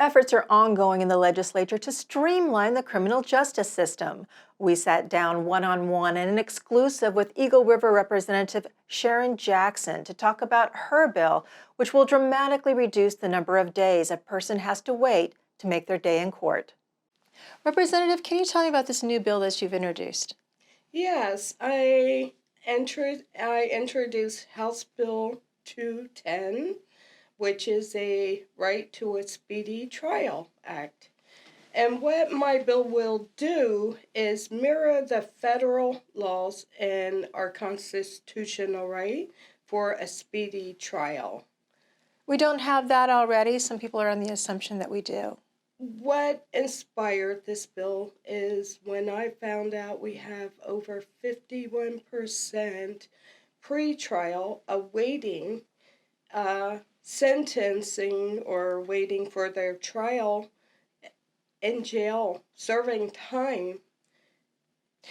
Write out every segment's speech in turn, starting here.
Efforts are ongoing in the legislature to streamline the criminal justice system. We sat down one-on-one in an exclusive with Eagle River Representative Sharon Jackson to talk about her bill, which will dramatically reduce the number of days a person has to wait to make their day in court. Representative, can you tell me about this new bill that you've introduced? Yes, I introduced House Bill 210, which is a Right to a Speedy Trial Act. And what my bill will do is mirror the federal laws and our constitutional right for a speedy trial. We don't have that already. Some people are on the assumption that we do. What inspired this bill is when I found out we have over 51% pretrial awaiting sentencing or waiting for their trial in jail, serving time.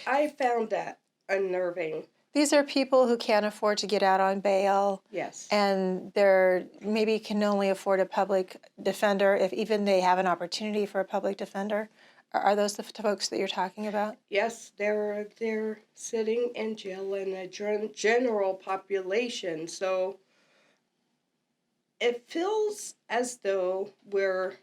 I found that unnerving. These are people who can't afford to get out on bail. Yes. And they're maybe can only afford a public defender if even they have an opportunity for a public defender. Are those the folks that you're talking about? Yes, they're sitting in jail in a general population. So it feels as though we're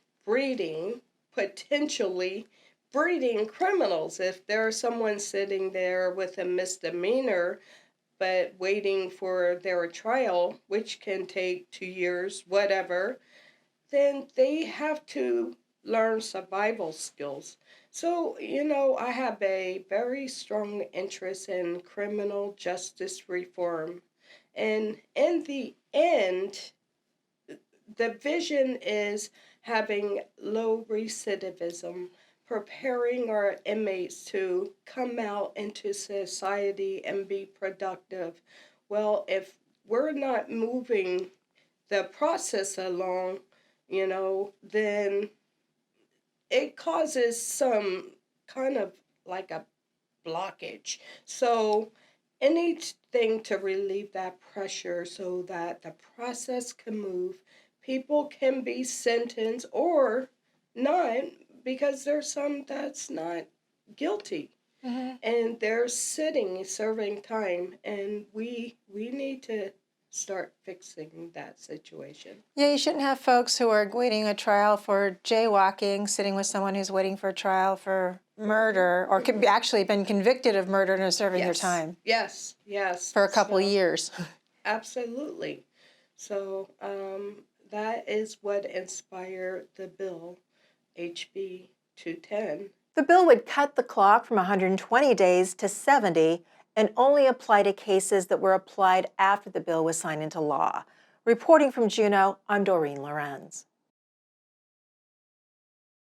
potentially breeding criminals. If there's someone sitting there with a misdemeanor but waiting for their trial, which can take 2 years, whatever, then they have to learn survival skills. So, I have a very strong interest in criminal justice reform. And in the end, the vision is having low recidivism, preparing our inmates to come out into society and be productive. Well, if we're not moving the process along, then it causes some kind of like a blockage. So anything to relieve that pressure so that the process can move, people can be sentenced or not, because there's some that's not guilty. Mm-hmm. And they're serving time, and we need to start fixing that situation. Yeah, you shouldn't have folks who are waiting a trial for jaywalking, sitting with someone who's waiting for a trial for murder, or could be actually been convicted of murder and are serving their time. Yes. For a couple of years. Absolutely. So that is what inspired the bill, HB 210. The bill would cut the clock from 120 days to 70 and only apply to cases that were applied after the bill was signed into law. Reporting from Juneau, I'm Dorene Lorenz.